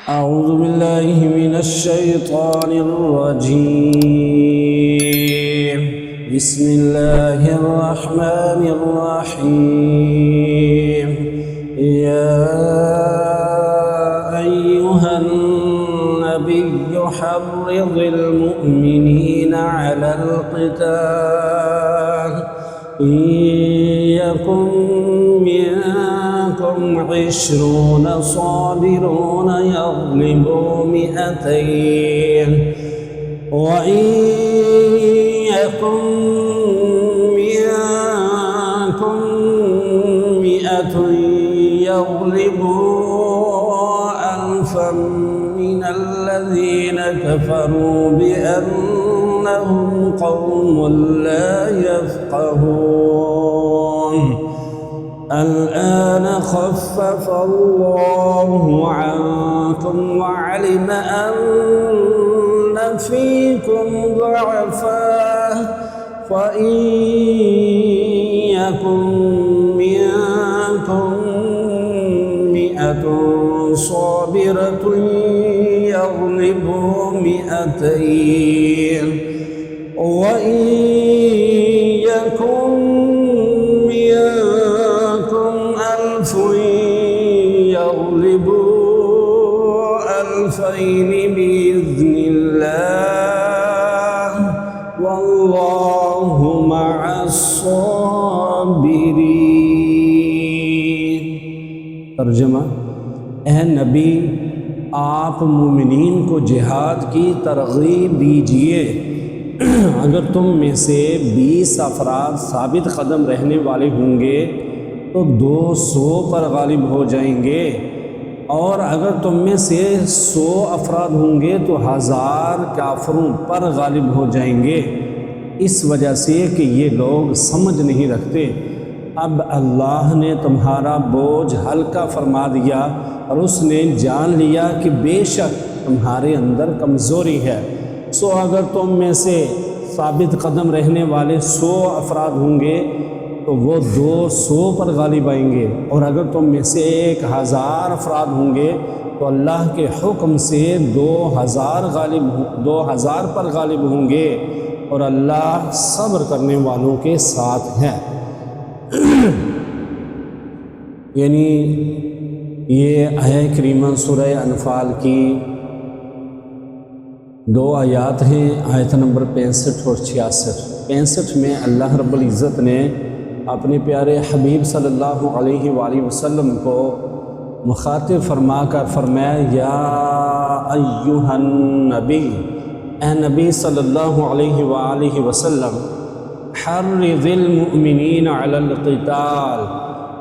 أعوذ بالله من الشيطان الرجيم. بسم الله الرحمن الرحيم. يا أيها النبي حرض المؤمنين على القتال إن يكن منكم 20 صابرون يغلبوا 200 وإن يكن منكم 100 يغلبوا 1000 من الذين كفروا بأنهم قوم لا يفقهون. الآن خفف الله عنكم وعلم أن فيكم ضعفا فإن يكن منكم 100 صابرة يغلبوا 200 وإن يكن منكم 1000 يغلبوا 2000 بإذن الله والله مع الصابرين. ترجمہ: اے نبی، آپ مومنین کو جہاد کی ترغیب دیجئے. اگر تم میں سے 20 افراد ثابت قدم رہنے والے ہوں گے تو 200 پر غالب ہو جائیں گے، اور اگر تم میں سے 100 افراد ہوں گے تو 1000 کافروں پر غالب ہو جائیں گے، اس وجہ سے کہ یہ لوگ سمجھ نہیں رکھتے. اب اللہ نے تمہارا بوجھ ہلکا فرما دیا اور اس نے جان لیا کہ بے شک تمہارے اندر کمزوری ہے. سو اگر تم میں سے ثابت قدم رہنے والے 100 افراد ہوں گے تو وہ 200 پر غالب آئیں گے، اور اگر تم میں سے 1000 افراد ہوں گے تو اللہ کے حکم سے 2000 پر غالب ہوں گے، اور اللہ صبر کرنے والوں کے ساتھ ہے. یعنی یہ آیہ کریمہ سورہ انفال کی 2 آیات ہیں، آیت نمبر 65 اور 66. 65 میں اللہ رب العزت نے اپنے پیارے حبیب صلی اللہ علیہ وآلہ وسلم کو مخاطب فرما کر فرمایا: یا ایہا النبی، اے نبی صلی اللہ علیہ وآلہ وسلم، حرض المؤمنین علی القتال،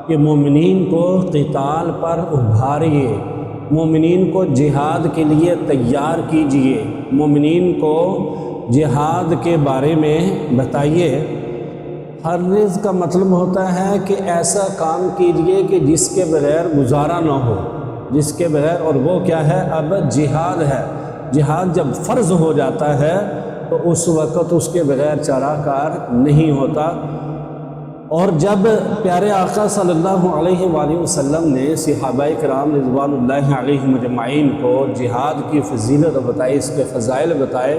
کہ مومنین کو قتال پر ابھاریے، مومنین کو جہاد کے لیے تیار کیجئے، مومنین کو جہاد کے بارے میں بتائیے. حرض کا مطلب ہوتا ہے کہ ایسا کام کیجئے کہ جس کے بغیر گزارا نہ ہو، جس کے بغیر، اور وہ کیا ہے؟ اب جہاد ہے. جہاد جب فرض ہو جاتا ہے تو اس وقت اس کے بغیر چارہ کار نہیں ہوتا. اور جب پیارے آقا صلی اللہ علیہ وآلہ وسلم نے صحابہ کرام رضوان اللہ علیہم اجمعین کو جہاد کی فضیلت بتائی، اس کے فضائل بتائے،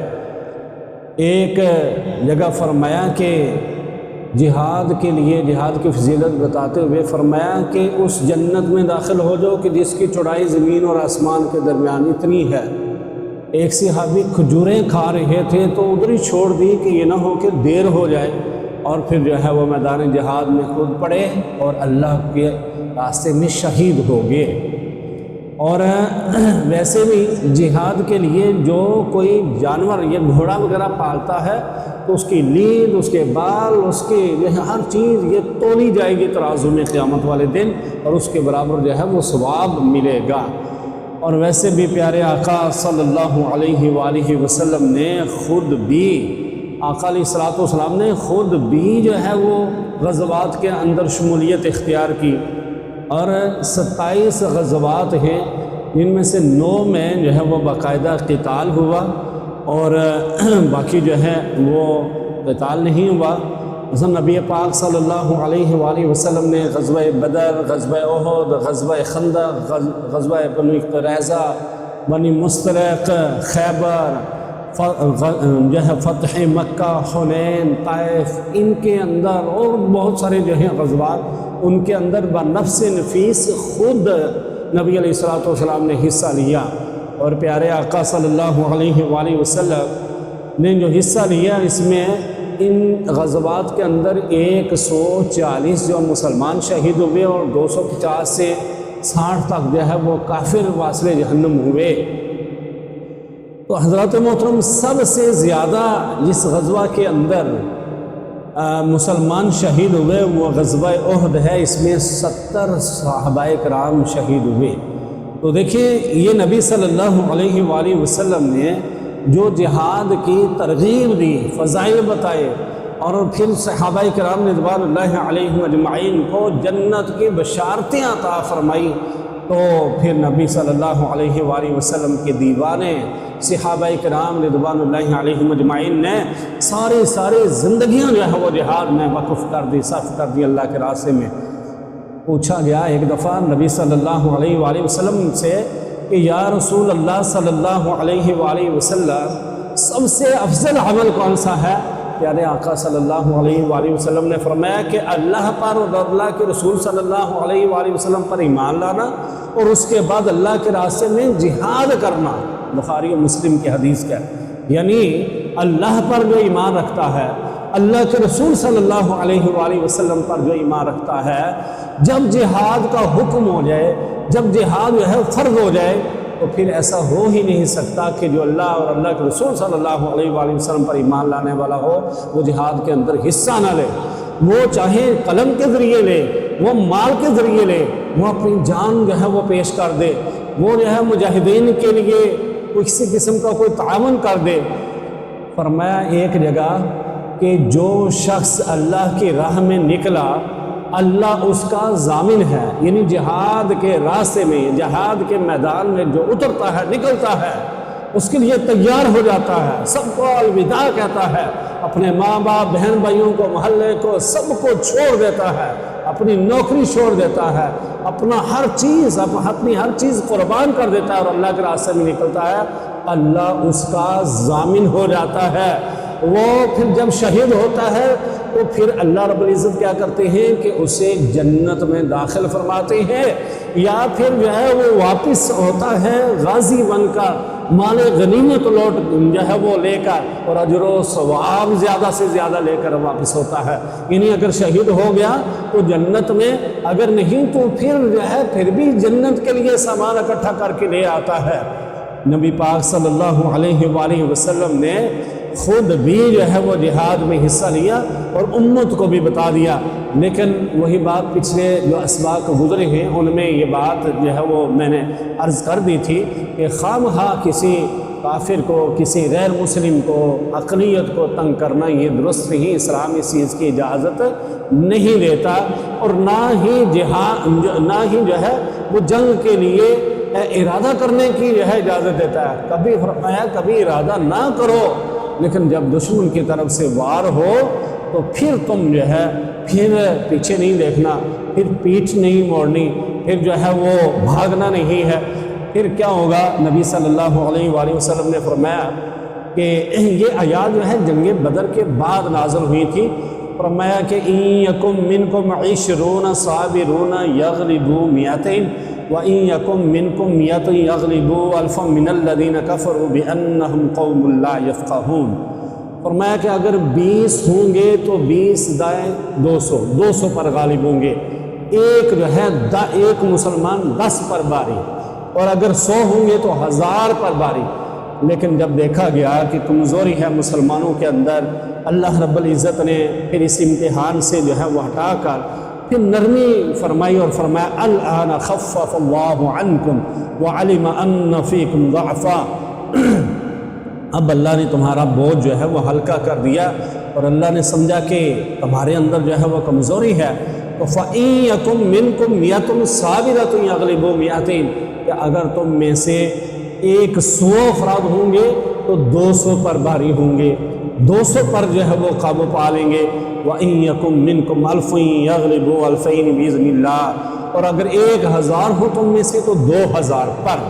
ایک جگہ فرمایا کہ جہاد کے لیے، جہاد کی فضیلت بتاتے ہوئے فرمایا کہ اس جنت میں داخل ہو جاؤ کہ جس کی چوڑائی زمین اور آسمان کے درمیان اتنی ہے. ایک صحابی کھجوریں کھا رہے تھے تو ادھر ہی چھوڑ دی کہ یہ نہ ہو کہ دیر ہو جائے، اور پھر جو ہے وہ میدان جہاد میں کود پڑے اور اللہ کے راستے میں شہید ہو گئے. اور ویسے بھی جہاد کے لیے جو کوئی جانور، یہ گھوڑا وغیرہ پالتا ہے تو اس کی لید، اس کے بال، اس کی ہر چیز یہ تولی جائے گی ترازو میں قیامت والے دن، اور اس کے برابر جو ہے وہ ثواب ملے گا. اور ویسے بھی پیارے آقا صلی اللہ علیہ وآلہ وسلم نے خود بھی، آقا علیہ الصلوۃ والسلام نے خود بھی جو ہے وہ غزوات کے اندر شمولیت اختیار کی، اور 27 غزوات ہیں جن میں سے 9 میں جو ہے وہ باقاعدہ قتال ہوا، اور باقی جو ہے وہ قتال نہیں ہوا. مثلا نبی پاک صلی اللہ علیہ وآلہ وسلم نے غزوہ بدر، غزوہ احد، غزوہ خندق، غزوہ بنو قریظہ بنی مستلق، خیبر، جو ہے فتح مکہ، حنین، طائف، ان کے اندر اور بہت سارے جو ہیں غزوات، ان کے اندر بنفس نفیس خود نبی علیہ الصلوۃ والسلام نے حصہ لیا، اور پیارے آقا صلی اللہ علیہ وآلہ وسلم نے جو حصہ لیا، اس میں ان غزوات کے اندر 140 جو مسلمان شہید ہوئے اور 250 سے 60 تک جو ہے وہ کافر واصل جہنم ہوئے۔ تو حضرات محترم، سب سے زیادہ جس غزوہ کے اندر مسلمان شہید ہوئے وہ غزوہ احد ہے، اس میں 70 صحابہ کرام شہید ہوئے۔ تو دیکھیں، یہ نبی صلی اللہ علیہ وآلہ وسلم نے جو جہاد کی ترغیب دی، فضائل بتائے، اور پھر صحابہ کرام رضوان اللہ علیہم اجمعین کو جنت کی بشارتیں عطا فرمائی، تو پھر نبی صلی اللہ علیہ وآلہ وسلم کے دیوانے صحابہ کرام رضوان اللہ علیہم اجمعین نے ساری زندگیاں جو ہے وہ جہاد میں وقف کر دی، صرف کر دی اللہ کے راستے میں۔ پوچھا گیا ایک دفعہ نبی صلی اللہ علیہ وآلہ وسلم سے کہ یا رسول اللہ صلی اللہ علیہ وآلہ وسلم، سب سے افضل عمل کون سا ہے؟ پیارے آقا صلی اللہ علیہ وآلہ وسلم نے فرمایا کہ اللہ پر اور اللہ کے رسول صلی اللہ علیہ وآلہ وسلم پر ایمان لانا، اور اس کے بعد اللہ کے راستے میں جہاد کرنا۔ بخاری و مسلم کی حدیث کا، یعنی اللہ پر جو ایمان رکھتا ہے، اللہ کے رسول صلی اللہ علیہ وآلہ وسلم پر جو ایمان رکھتا ہے، جب جہاد کا حکم ہو جائے، جب جہاد جو ہے فرض ہو جائے، تو پھر ایسا ہو ہی نہیں سکتا کہ جو اللہ اور اللہ کے رسول صلی اللہ علیہ وآلہ وسلم پر ایمان لانے والا ہو وہ جہاد کے اندر حصہ نہ لے۔ وہ چاہے قلم کے ذریعے لے، وہ مال کے ذریعے لے، وہ اپنی جان جو ہے وہ پیش کر دے، وہ جو ہے مجاہدین کے لیے کسی قسم کا کوئی تعاون کر دے۔ فرمایا ایک جگہ کہ جو شخص اللہ کی راہ میں نکلا، اللہ اس کا ضامن ہے، یعنی جہاد کے راستے میں، جہاد کے میدان میں جو اترتا ہے، نکلتا ہے، اس کے لیے تیار ہو جاتا ہے، سب کو الوداع کہتا ہے، اپنے ماں باپ، بہن بھائیوں کو، محلے کو، سب کو چھوڑ دیتا ہے، اپنی نوکری چھوڑ دیتا ہے، اپنا اپنی ہر چیز قربان کر دیتا ہے اور اللہ کے راستے میں نکلتا ہے، اللہ اس کا ضامن ہو جاتا ہے۔ وہ پھر جب شہید ہوتا ہے تو پھر اللہ رب العزت کیا کرتے ہیں کہ اسے جنت میں داخل فرماتے ہیں، یا پھر جو ہے وہ واپس ہوتا ہے غازی بن کر، مال غنیمت لوٹ جو ہے وہ لے کر، اور اجر و ثواب زیادہ سے زیادہ لے کر واپس ہوتا ہے۔ یعنی اگر شہید ہو گیا تو جنت میں، اگر نہیں تو پھر جو ہے پھر بھی جنت کے لیے سامان اکٹھا کر کے لے آتا ہے۔ نبی پاک صلی اللہ علیہ وآلہ وسلم نے خود بھی جو ہے وہ جہاد میں حصہ لیا اور امت کو بھی بتا دیا، لیکن وہی بات پچھلے جو اسباق گزرے ہیں ان میں یہ بات جو ہے وہ میں نے عرض کر دی تھی کہ خواہ کسی کافر کو، کسی غیر مسلم کو، اقلیت کو تنگ کرنا یہ درست نہیں، اسلام اس چیز کی اجازت نہیں دیتا، اور نہ ہی جو ہے وہ جنگ کے لیے ارادہ کرنے کی جو ہے اجازت دیتا ہے۔ کبھی فرمایا کبھی ارادہ نہ کرو، لیکن جب دشمن کی طرف سے وار ہو تو پھر تم جو ہے پھر پیچھے نہیں دیکھنا، پھر پیٹھ نہیں موڑنی، پھر جو ہے وہ بھاگنا نہیں ہے۔ پھر کیا ہوگا؟ نبی صلی اللہ علیہ وآلہ وسلم نے فرمایا کہ یہ آیات جو ہے جنگ بدر کے بعد نازل ہوئی تھی۔ فرمایا کہ اِن یکم منکم 20 صابرون یغلبوا 200 وَإِن یکم منکم 100 یغلبوا 1000 من الذین کفروا بأنہم قوم لا یفقہون۔ فرمایا کہ اگر 20 ہوں گے تو 20 دائیں 200 پر غالب ہوں گے، ایک جو ہے ایک مسلمان 10 پر باری، اور اگر 100 ہوں گے تو 1000 پر باری۔ لیکن جب دیکھا گیا کہ کمزوری ہے مسلمانوں کے اندر، اللہ رب العزت نے پھر اس امتحان سے جو ہے وہ ہٹا کر پھر نرمی فرمائی اور فرمایا الآن خفف اللہ عنکم وعلم ان فیکم ضعفا۔ اب اللہ نے تمہارا بوجھ جو ہے وہ ہلکا کر دیا، اور اللہ نے سمجھا کہ تمہارے اندر جو ہے وہ کمزوری ہے، تو فَإِن یَکُم مِّنکم 100 صابرۃ یغلبوا 200، کہ اگر تم میں سے 100 افراد ہوں گے تو 200 پر بھاری ہوں گے، 200 پر جو ہے وہ قابو پا لیں گے۔ وَإِن یَکُم مِّنکم 1000 یغلبوا 2000 بِإِذْنِ اللَّهِ، اور اگر 1000 ہو تم میں سے تو 2000 پر۔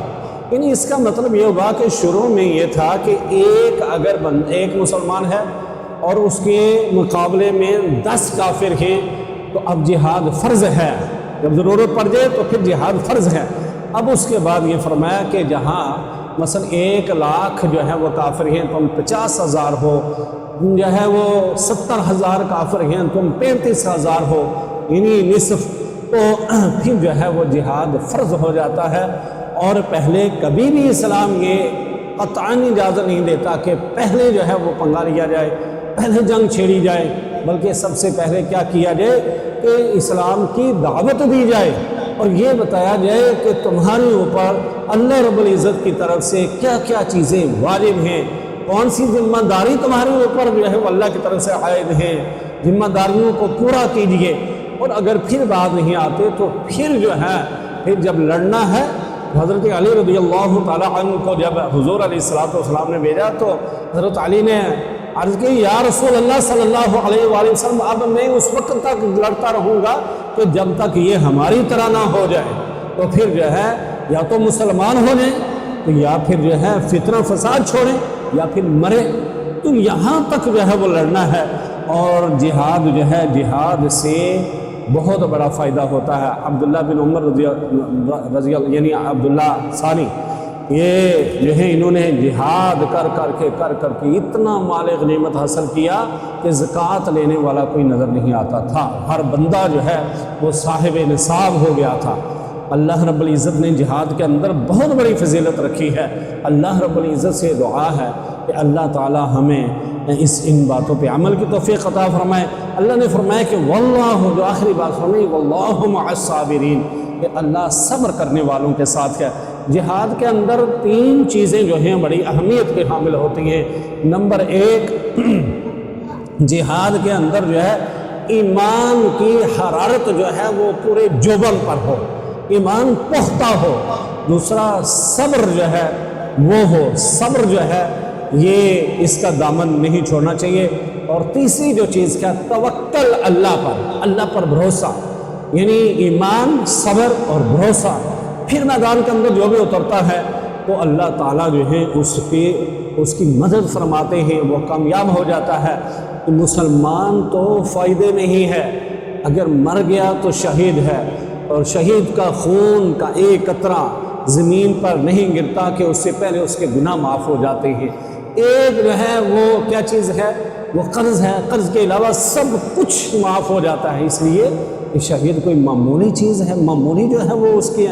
یعنی اس کا مطلب یہ ہوا کہ شروع میں یہ تھا کہ ایک مسلمان ہے اور اس کے مقابلے میں 10 کافر ہیں، تو اب جہاد فرض ہے، جب ضرورت پڑ جائے تو پھر جہاد فرض ہے۔ اب اس کے بعد یہ فرمایا کہ جہاں مثلا 1 لاکھ جو ہے وہ کافر ہیں تم 50,000 ہو، جو ہے وہ 70,000 کافر ہیں تم 35,000 ہو، یعنی نصف، تو پھر جو ہے وہ جہاد فرض ہو جاتا ہے۔ اور پہلے کبھی بھی اسلام یہ قطعاً اجازت نہیں دیتا کہ پہلے جو ہے وہ پنگا لیا جائے، پہلے جنگ چھیڑی جائے، بلکہ سب سے پہلے کیا کیا جائے کہ اسلام کی دعوت دی جائے اور یہ بتایا جائے کہ تمہارے اوپر اللہ رب العزت کی طرف سے کیا کیا چیزیں واجب ہیں، کون سی ذمہ داری تمہارے اوپر جو ہے وہ اللہ کی طرف سے عائد ہیں، ذمہ داریوں کو پورا کیجئے۔ اور اگر پھر بات نہیں آتے تو پھر جو ہے پھر جب لڑنا ہے، حضرت علی رضی اللہ تعالیٰ عنہ کو جب حضور علیہ السلام نے بھیجا تو حضرت علی نے عرض کی یا رسول اللہ صلی اللہ علیہ وآلہ وسلم، اب میں اس وقت تک لڑتا رہوں گا کہ جب تک یہ ہماری طرح نہ ہو جائے، تو پھر جو ہے یا تو مسلمان ہو جائیں تو یا پھر جو ہے فتنہ فساد چھوڑیں یا پھر مرے، تو یہاں تک جو ہے وہ لڑنا ہے۔ اور جہاد جو ہے، جہاد سے بہت بڑا فائدہ ہوتا ہے۔ عبداللہ بن عمر رضی اللہ یعنی عبداللہ ثانی، یہ جو ہے انہوں نے جہاد کر کر کے اتنا مال غنیمت حاصل کیا کہ زکوٰۃ لینے والا کوئی نظر نہیں آتا تھا، ہر بندہ جو ہے وہ صاحب نصاب ہو گیا تھا۔ اللہ رب العزت نے جہاد کے اندر بہت بڑی فضیلت رکھی ہے۔ اللہ رب العزت سے دعا ہے کہ اللہ تعالی ہمیں ان باتوں پہ عمل کی توفیق عطا فرمائے۔ اللہ نے فرمایا کہ واللہ، جو آخری بات فرمائی، واللہ مع الصابرین، کہ اللہ صبر کرنے والوں کے ساتھ ہے۔ جہاد کے اندر 3 چیزیں جو ہیں بڑی اہمیت کے حامل ہوتی ہیں۔ نمبر 1، جہاد کے اندر جو ہے ایمان کی حرارت جو ہے وہ پورے جوبن پر ہو، ایمان پختہ ہو۔ دوسرا، صبر جو ہے وہ ہو، صبر جو ہے یہ اس کا دامن نہیں چھوڑنا چاہیے۔ اور تیسری جو چیز کیا، توکل اللہ پر بھروسہ، یعنی ایمان، صبر اور بھروسہ۔ پھر میدان کے اندر جو بھی اترتا ہے تو اللہ تعالیٰ جو ہے اس کی مدد فرماتے ہیں، وہ کامیاب ہو جاتا ہے۔ مسلمان تو فائدے میں ہی ہے، اگر مر گیا تو شہید ہے، اور شہید کا خون کا ایک قطرہ زمین پر نہیں گرتا کہ اس سے پہلے اس کے گناہ معاف ہو جاتے ہیں۔ ایک جو ہے وہ کیا چیز ہے، وہ قرض ہے، قرض کے علاوہ سب کچھ معاف ہو جاتا ہے۔ اس لیے کہ شہید کوئی معمولی چیز ہے، معمولی جو ہے وہ اس کی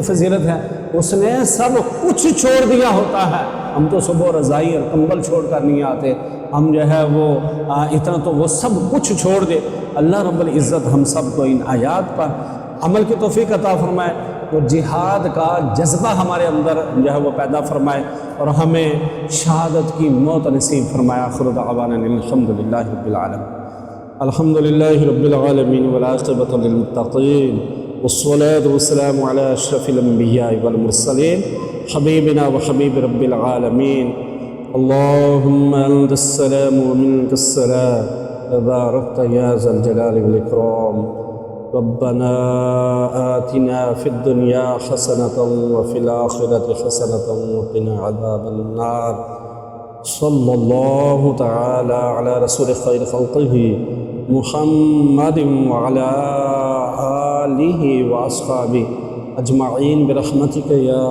فضیلت ہے، اس نے سب کچھ چھوڑ دیا ہوتا ہے۔ ہم تو صبح رضائی اور کمبل چھوڑ کر نہیں آتے، ہم جو ہے وہ اتنا تو وہ سب کچھ چھوڑ دے۔ اللہ رب العزت ہم سب کو ان آیات پر عمل کی توفیق عطا فرمائے، وہ جہاد کا جذبہ ہمارے اندر جو ہے وہ پیدا فرمائے اور ہمیں شہادت کی موت نصیب فرمائے۔ آخر دعوانا الحمد للہ رب العالمین، الحمد للہ رب العالمین والعاقبۃ للمتقین، والصلاة والسلام علی اشرف الانبیاء والمرسلین، حبیبنا وحبیب رب العالمین۔ اللہم انت السلام ومنک السلام، تبارکت یا ذا الجلال والاکرام۔ ربنا آتنا في الدنيا حسنة وفي الآخرة حسنة وقنا عذاب النار۔ صلى الله تعالى على رسول خير خلقه محمد وعلى آله وأصحابه أجمعين برحمتك يا